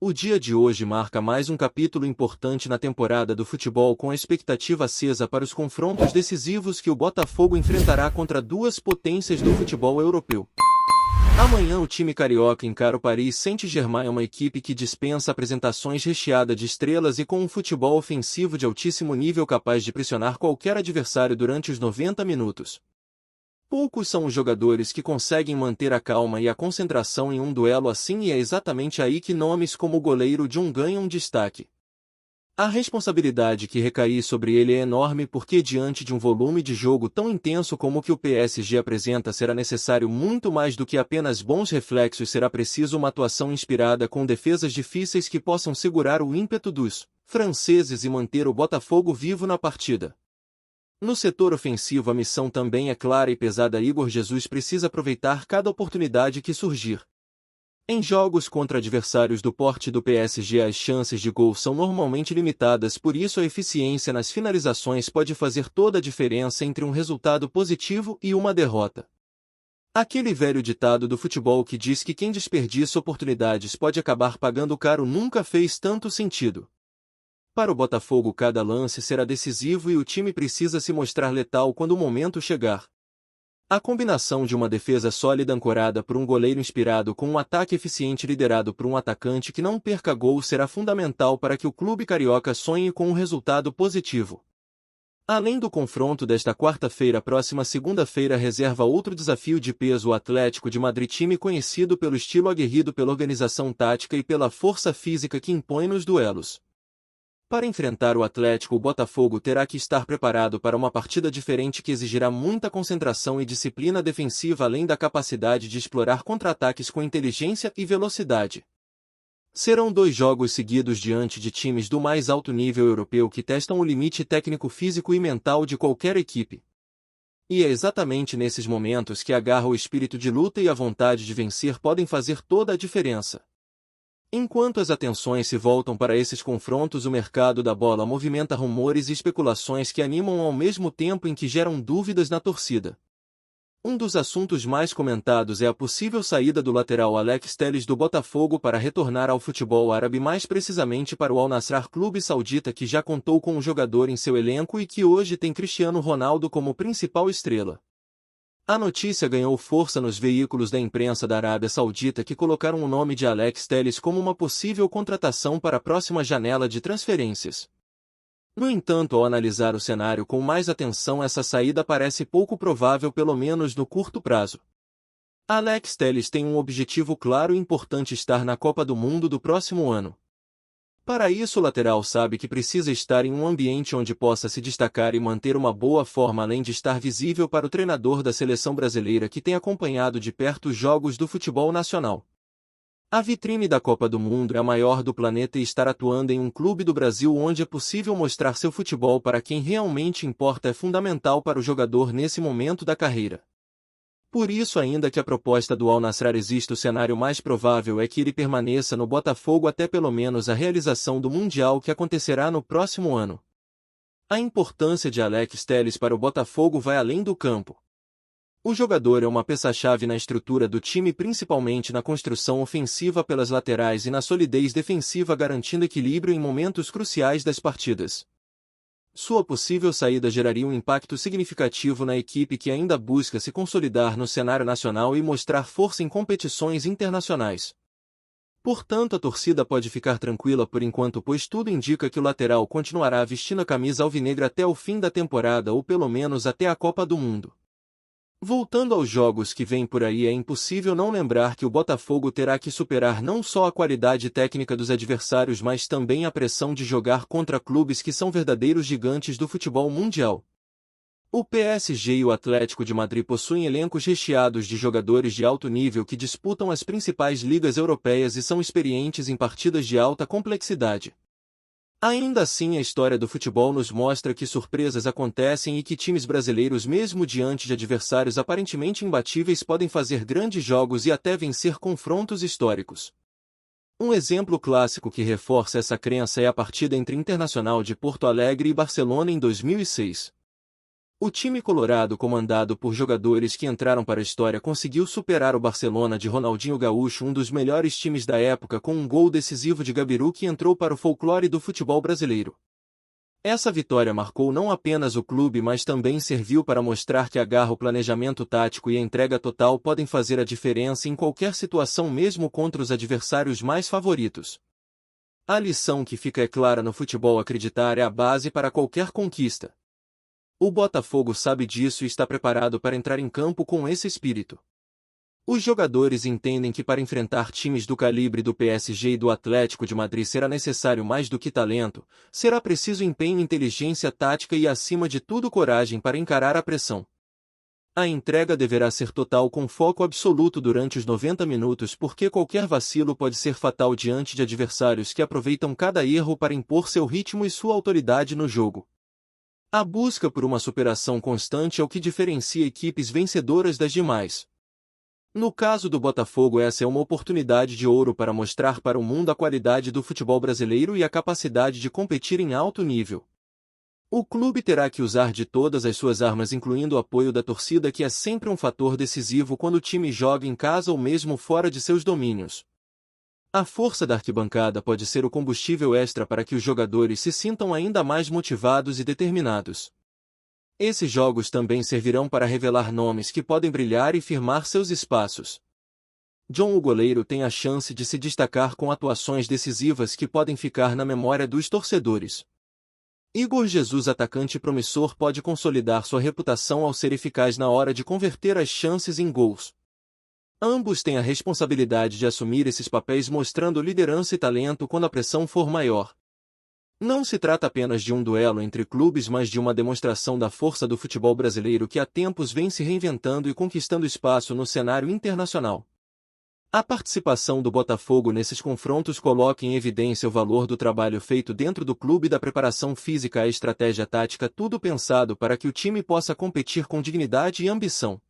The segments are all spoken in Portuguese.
O dia de hoje marca mais um capítulo importante na temporada do futebol, com a expectativa acesa para os confrontos decisivos que o Botafogo enfrentará contra duas potências do futebol europeu. Amanhã o time carioca encara o Paris Saint-Germain, uma equipe que dispensa apresentações, recheada de estrelas e com um futebol ofensivo de altíssimo nível capaz de pressionar qualquer adversário durante os 90 minutos. Poucos são os jogadores que conseguem manter a calma e a concentração em um duelo assim, e é exatamente aí que nomes como o goleiro John ganham destaque. A responsabilidade que recai sobre ele é enorme, porque diante de um volume de jogo tão intenso como o que o PSG apresenta, será necessário muito mais do que apenas bons reflexos. Será preciso uma atuação inspirada com defesas difíceis que possam segurar o ímpeto dos franceses e manter o Botafogo vivo na partida. No setor ofensivo a missão também é clara e pesada. Igor Jesus precisa aproveitar cada oportunidade que surgir. Em jogos contra adversários do porte do PSG as chances de gol são normalmente limitadas, por isso a eficiência nas finalizações pode fazer toda a diferença entre um resultado positivo e uma derrota. Aquele velho ditado do futebol que diz que quem desperdiça oportunidades pode acabar pagando caro nunca fez tanto sentido. Para o Botafogo cada lance será decisivo e o time precisa se mostrar letal quando o momento chegar. A combinação de uma defesa sólida ancorada por um goleiro inspirado com um ataque eficiente liderado por um atacante que não perca gol será fundamental para que o clube carioca sonhe com um resultado positivo. Além do confronto desta quarta-feira, a próxima segunda-feira reserva outro desafio de peso: o Atlético de Madrid, time conhecido pelo estilo aguerrido, pela organização tática e pela força física que impõe nos duelos. Para enfrentar o Atlético, o Botafogo terá que estar preparado para uma partida diferente que exigirá muita concentração e disciplina defensiva, além da capacidade de explorar contra-ataques com inteligência e velocidade. Serão 2 jogos seguidos diante de times do mais alto nível europeu que testam o limite técnico, físico e mental de qualquer equipe. E é exatamente nesses momentos que a garra, o espírito de luta e a vontade de vencer podem fazer toda a diferença. Enquanto as atenções se voltam para esses confrontos, o mercado da bola movimenta rumores e especulações que animam ao mesmo tempo em que geram dúvidas na torcida. Um dos assuntos mais comentados é a possível saída do lateral Alex Telles do Botafogo para retornar ao futebol árabe, mais precisamente para o Al Nassr, clube saudita que já contou com um jogador em seu elenco e que hoje tem Cristiano Ronaldo como principal estrela. A notícia ganhou força nos veículos da imprensa da Arábia Saudita, que colocaram o nome de Alex Telles como uma possível contratação para a próxima janela de transferências. No entanto, ao analisar o cenário com mais atenção, essa saída parece pouco provável, pelo menos no curto prazo. Alex Telles tem um objetivo claro e importante: estar na Copa do Mundo do próximo ano. Para isso, o lateral sabe que precisa estar em um ambiente onde possa se destacar e manter uma boa forma, além de estar visível para o treinador da seleção brasileira, que tem acompanhado de perto os jogos do futebol nacional. A vitrine da Copa do Mundo é a maior do planeta, e estar atuando em um clube do Brasil onde é possível mostrar seu futebol para quem realmente importa é fundamental para o jogador nesse momento da carreira. Por isso, ainda que a proposta do Al Nassr exista, o cenário mais provável é que ele permaneça no Botafogo até pelo menos a realização do Mundial, que acontecerá no próximo ano. A importância de Alex Telles para o Botafogo vai além do campo. O jogador é uma peça-chave na estrutura do time, principalmente na construção ofensiva pelas laterais e na solidez defensiva, garantindo equilíbrio em momentos cruciais das partidas. Sua possível saída geraria um impacto significativo na equipe, que ainda busca se consolidar no cenário nacional e mostrar força em competições internacionais. Portanto, a torcida pode ficar tranquila por enquanto, pois tudo indica que o lateral continuará vestindo a camisa alvinegra até o fim da temporada, ou pelo menos até a Copa do Mundo. Voltando aos jogos que vêm por aí, é impossível não lembrar que o Botafogo terá que superar não só a qualidade técnica dos adversários, mas também a pressão de jogar contra clubes que são verdadeiros gigantes do futebol mundial. O PSG e o Atlético de Madrid possuem elencos recheados de jogadores de alto nível que disputam as principais ligas europeias e são experientes em partidas de alta complexidade. Ainda assim, a história do futebol nos mostra que surpresas acontecem e que times brasileiros, mesmo diante de adversários aparentemente imbatíveis, podem fazer grandes jogos e até vencer confrontos históricos. Um exemplo clássico que reforça essa crença é a partida entre Internacional de Porto Alegre e Barcelona em 2006. O time colorado, comandado por jogadores que entraram para a história, conseguiu superar o Barcelona de Ronaldinho Gaúcho, um dos melhores times da época, com um gol decisivo de Gabiru que entrou para o folclore do futebol brasileiro. Essa vitória marcou não apenas o clube, mas também serviu para mostrar que a garra, o planejamento tático e a entrega total podem fazer a diferença em qualquer situação, mesmo contra os adversários mais favoritos. A lição que fica é clara: no futebol, acreditar é a base para qualquer conquista. O Botafogo sabe disso e está preparado para entrar em campo com esse espírito. Os jogadores entendem que para enfrentar times do calibre do PSG e do Atlético de Madrid será necessário mais do que talento, será preciso empenho, inteligência tática e, acima de tudo, coragem para encarar a pressão. A entrega deverá ser total, com foco absoluto durante os 90 minutos, porque qualquer vacilo pode ser fatal diante de adversários que aproveitam cada erro para impor seu ritmo e sua autoridade no jogo. A busca por uma superação constante é o que diferencia equipes vencedoras das demais. No caso do Botafogo, essa é uma oportunidade de ouro para mostrar para o mundo a qualidade do futebol brasileiro e a capacidade de competir em alto nível. O clube terá que usar de todas as suas armas, incluindo o apoio da torcida, que é sempre um fator decisivo quando o time joga em casa ou mesmo fora de seus domínios. A força da arquibancada pode ser o combustível extra para que os jogadores se sintam ainda mais motivados e determinados. Esses jogos também servirão para revelar nomes que podem brilhar e firmar seus espaços. John, o goleiro, tem a chance de se destacar com atuações decisivas que podem ficar na memória dos torcedores. Igor Jesus, atacante promissor, pode consolidar sua reputação ao ser eficaz na hora de converter as chances em gols. Ambos têm a responsabilidade de assumir esses papéis, mostrando liderança e talento quando a pressão for maior. Não se trata apenas de um duelo entre clubes, mas de uma demonstração da força do futebol brasileiro, que há tempos vem se reinventando e conquistando espaço no cenário internacional. A participação do Botafogo nesses confrontos coloca em evidência o valor do trabalho feito dentro do clube, da preparação física à estratégia tática, tudo pensado para que o time possa competir com dignidade e ambição.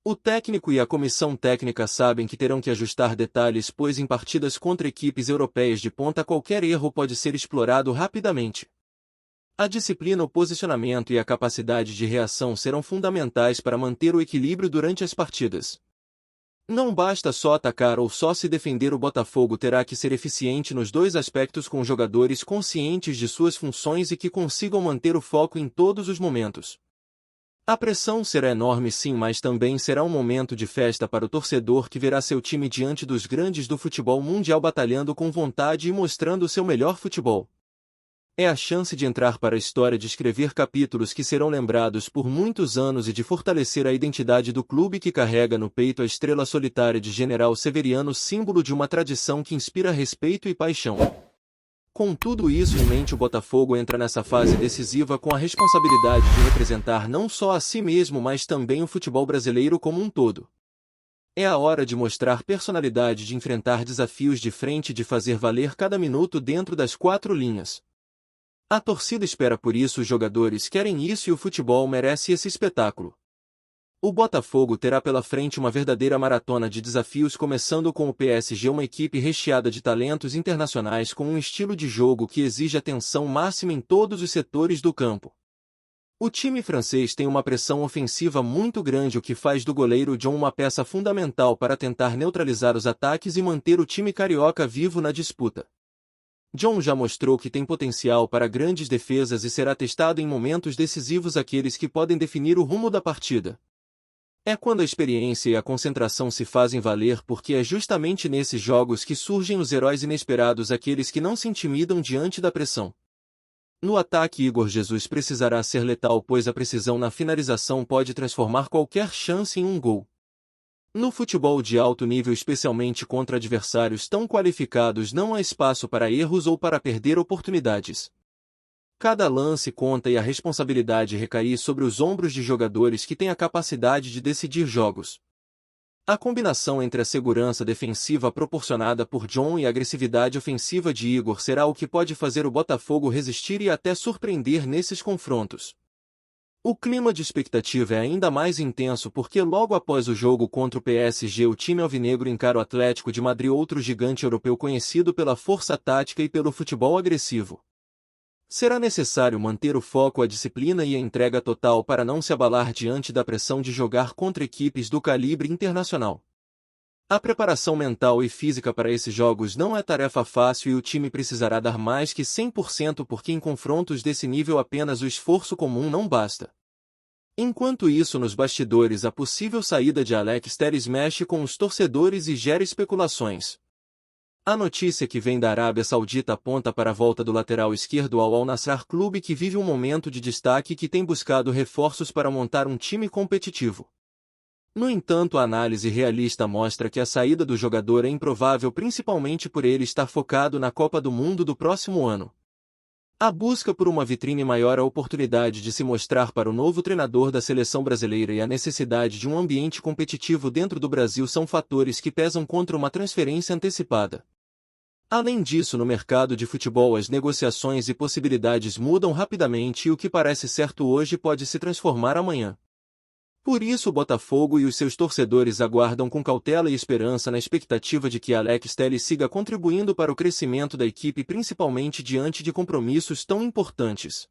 O técnico e a comissão técnica sabem que terão que ajustar detalhes, pois em partidas contra equipes europeias de ponta qualquer erro pode ser explorado rapidamente. A disciplina, o posicionamento e a capacidade de reação serão fundamentais para manter o equilíbrio durante as partidas. Não basta só atacar ou só se defender, o Botafogo terá que ser eficiente nos dois aspectos, com jogadores conscientes de suas funções e que consigam manter o foco em todos os momentos. A pressão será enorme, sim, mas também será um momento de festa para o torcedor, que verá seu time diante dos grandes do futebol mundial batalhando com vontade e mostrando seu melhor futebol. É a chance de entrar para a história, de escrever capítulos que serão lembrados por muitos anos e de fortalecer a identidade do clube, que carrega no peito a estrela solitária de General Severiano, símbolo de uma tradição que inspira respeito e paixão. Com tudo isso em mente, o Botafogo entra nessa fase decisiva com a responsabilidade de representar não só a si mesmo, mas também o futebol brasileiro como um todo. É a hora de mostrar personalidade, de enfrentar desafios de frente e de fazer valer cada minuto dentro das quatro linhas. A torcida espera por isso, os jogadores querem isso e o futebol merece esse espetáculo. O Botafogo terá pela frente uma verdadeira maratona de desafios, começando com o PSG, uma equipe recheada de talentos internacionais com um estilo de jogo que exige atenção máxima em todos os setores do campo. O time francês tem uma pressão ofensiva muito grande, o que faz do goleiro John uma peça fundamental para tentar neutralizar os ataques e manter o time carioca vivo na disputa. John já mostrou que tem potencial para grandes defesas e será testado em momentos decisivos, aqueles que podem definir o rumo da partida. É quando a experiência e a concentração se fazem valer, porque é justamente nesses jogos que surgem os heróis inesperados, aqueles que não se intimidam diante da pressão. No ataque, Igor Jesus precisará ser letal, pois a precisão na finalização pode transformar qualquer chance em um gol. No futebol de alto nível, especialmente contra adversários tão qualificados, não há espaço para erros ou para perder oportunidades. Cada lance conta e a responsabilidade recai sobre os ombros de jogadores que têm a capacidade de decidir jogos. A combinação entre a segurança defensiva proporcionada por John e a agressividade ofensiva de Igor será o que pode fazer o Botafogo resistir e até surpreender nesses confrontos. O clima de expectativa é ainda mais intenso porque logo após o jogo contra o PSG, o time alvinegro encara o Atlético de Madrid, outro gigante europeu conhecido pela força tática e pelo futebol agressivo. Será necessário manter o foco, a disciplina e a entrega total para não se abalar diante da pressão de jogar contra equipes do calibre internacional. A preparação mental e física para esses jogos não é tarefa fácil e o time precisará dar mais que 100% porque em confrontos desse nível apenas o esforço comum não basta. Enquanto isso, nos bastidores, a possível saída de Alex Telles mexe com os torcedores e gera especulações. A notícia que vem da Arábia Saudita aponta para a volta do lateral esquerdo ao Al-Nassr, clube que vive um momento de destaque e que tem buscado reforços para montar um time competitivo. No entanto, a análise realista mostra que a saída do jogador é improvável, principalmente por ele estar focado na Copa do Mundo do próximo ano. A busca por uma vitrine maior, a oportunidade de se mostrar para o novo treinador da seleção brasileira e a necessidade de um ambiente competitivo dentro do Brasil são fatores que pesam contra uma transferência antecipada. Além disso, no mercado de futebol as negociações e possibilidades mudam rapidamente e o que parece certo hoje pode se transformar amanhã. Por isso o Botafogo e os seus torcedores aguardam com cautela e esperança na expectativa de que Alex Telles siga contribuindo para o crescimento da equipe, principalmente diante de compromissos tão importantes.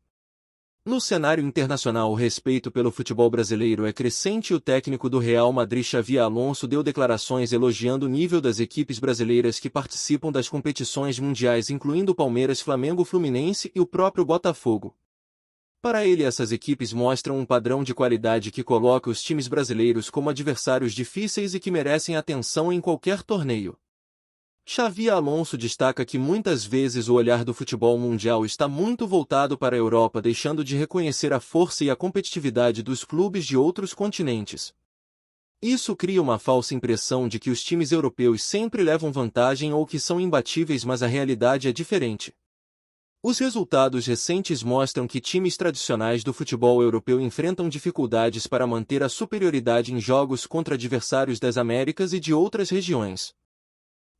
No cenário internacional, o respeito pelo futebol brasileiro é crescente e o técnico do Real Madrid, Xavi Alonso, deu declarações elogiando o nível das equipes brasileiras que participam das competições mundiais, incluindo Palmeiras, Flamengo, Fluminense e o próprio Botafogo. Para ele, essas equipes mostram um padrão de qualidade que coloca os times brasileiros como adversários difíceis e que merecem atenção em qualquer torneio. Xavi Alonso destaca que muitas vezes o olhar do futebol mundial está muito voltado para a Europa, deixando de reconhecer a força e a competitividade dos clubes de outros continentes. Isso cria uma falsa impressão de que os times europeus sempre levam vantagem ou que são imbatíveis, mas a realidade é diferente. Os resultados recentes mostram que times tradicionais do futebol europeu enfrentam dificuldades para manter a superioridade em jogos contra adversários das Américas e de outras regiões.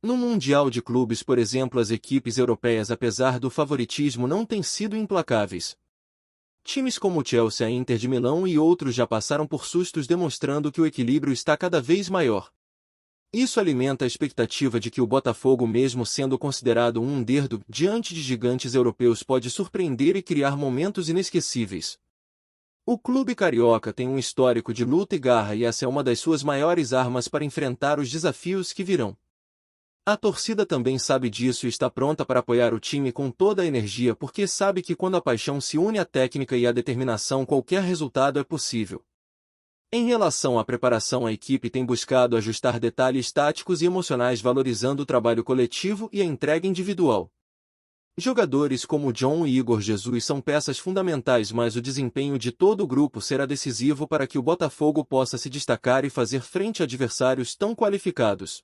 No Mundial de Clubes, por exemplo, as equipes europeias, apesar do favoritismo, não têm sido implacáveis. Times como o Chelsea, a Inter de Milão e outros já passaram por sustos, demonstrando que o equilíbrio está cada vez maior. Isso alimenta a expectativa de que o Botafogo, mesmo sendo considerado um underdog diante de gigantes europeus, pode surpreender e criar momentos inesquecíveis. O clube carioca tem um histórico de luta e garra e essa é uma das suas maiores armas para enfrentar os desafios que virão. A torcida também sabe disso e está pronta para apoiar o time com toda a energia, porque sabe que quando a paixão se une à técnica e à determinação, qualquer resultado é possível. Em relação à preparação, a equipe tem buscado ajustar detalhes táticos e emocionais, valorizando o trabalho coletivo e a entrega individual. Jogadores como John e Igor Jesus são peças fundamentais, mas o desempenho de todo o grupo será decisivo para que o Botafogo possa se destacar e fazer frente a adversários tão qualificados.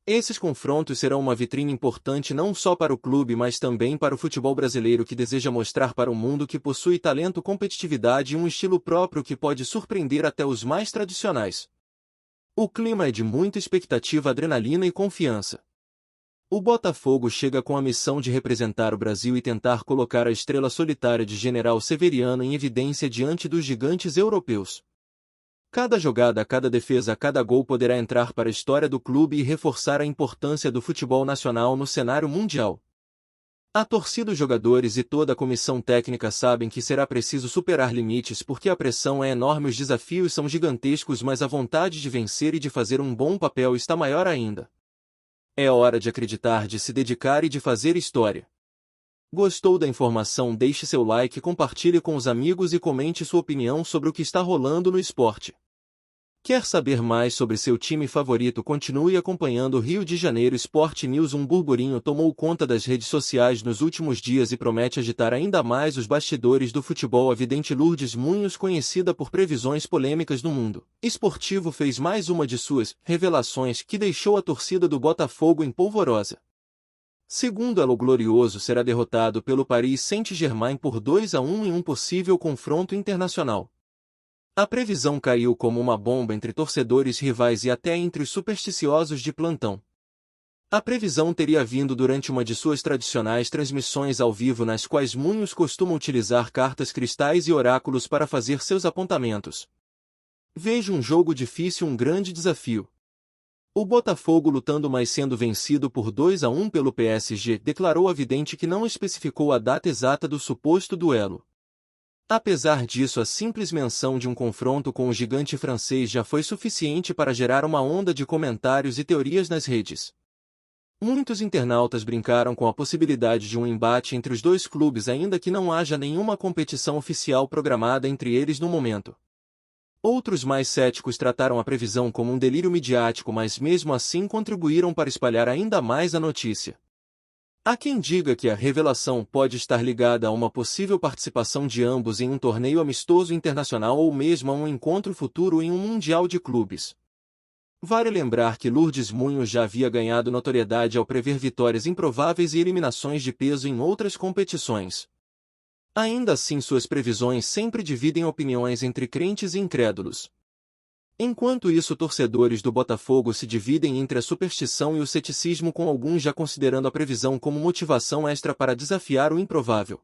Esses confrontos serão uma vitrine importante não só para o clube, mas também para o futebol brasileiro, que deseja mostrar para o mundo que possui talento, competitividade e um estilo próprio que pode surpreender até os mais tradicionais. O clima é de muita expectativa, adrenalina e confiança. O Botafogo chega com a missão de representar o Brasil e tentar colocar a estrela solitária de General Severiano em evidência diante dos gigantes europeus. Cada jogada, cada defesa, cada gol poderá entrar para a história do clube e reforçar a importância do futebol nacional no cenário mundial. A torcida, os jogadores e toda a comissão técnica sabem que será preciso superar limites, porque a pressão é enorme, os desafios são gigantescos, mas a vontade de vencer e de fazer um bom papel está maior ainda. É hora de acreditar, de se dedicar e de fazer história. Gostou da informação? Deixe seu like, compartilhe com os amigos e comente sua opinião sobre o que está rolando no esporte. Quer saber mais sobre seu time favorito? Continue acompanhando o Rio de Janeiro Sport News. Um burburinho tomou conta das redes sociais nos últimos dias e promete agitar ainda mais os bastidores do futebol. A vidente Lourdes Munhoz, conhecida por previsões polêmicas no mundo esportivo, fez mais uma de suas revelações que deixou a torcida do Botafogo em polvorosa. Segundo ela, o Glorioso será derrotado pelo Paris Saint-Germain por 2-1 em um possível confronto internacional. A previsão caiu como uma bomba entre torcedores rivais e até entre os supersticiosos de plantão. A previsão teria vindo durante uma de suas tradicionais transmissões ao vivo, nas quais Munhoz costuma utilizar cartas cristais e oráculos para fazer seus apontamentos. Vejo um jogo difícil, um grande desafio. O Botafogo lutando mas sendo vencido por 2-1 pelo PSG declarou a vidente que não especificou a data exata do suposto duelo. Apesar disso, a simples menção de um confronto com o gigante francês já foi suficiente para gerar uma onda de comentários e teorias nas redes. Muitos internautas brincaram com a possibilidade de um embate entre os dois clubes, ainda que não haja nenhuma competição oficial programada entre eles no momento. Outros mais céticos trataram a previsão como um delírio midiático, mas mesmo assim contribuíram para espalhar ainda mais a notícia. Há quem diga que a revelação pode estar ligada a uma possível participação de ambos em um torneio amistoso internacional ou mesmo a um encontro futuro em um Mundial de Clubes. Vale lembrar que Lourdes Munhoz já havia ganhado notoriedade ao prever vitórias improváveis e eliminações de peso em outras competições. Ainda assim, suas previsões sempre dividem opiniões entre crentes e incrédulos. Enquanto isso, torcedores do Botafogo se dividem entre a superstição e o ceticismo, com alguns já considerando a previsão como motivação extra para desafiar o improvável.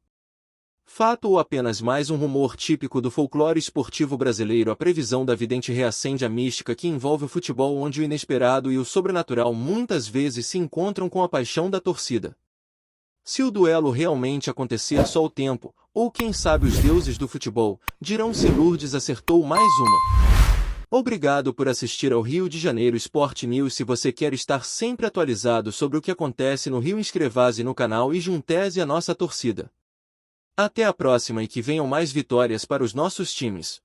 Fato ou apenas mais um rumor típico do folclore esportivo brasileiro, a previsão da vidente reacende a mística que envolve o futebol, onde o inesperado e o sobrenatural muitas vezes se encontram com a paixão da torcida. Se o duelo realmente acontecer, só o tempo, ou quem sabe os deuses do futebol, dirão se Lourdes acertou mais uma. Obrigado por assistir ao Rio de Janeiro Sport News. Se você quer estar sempre atualizado sobre o que acontece no Rio, inscreva-se no canal e junte-se à nossa torcida. Até a próxima e que venham mais vitórias para os nossos times.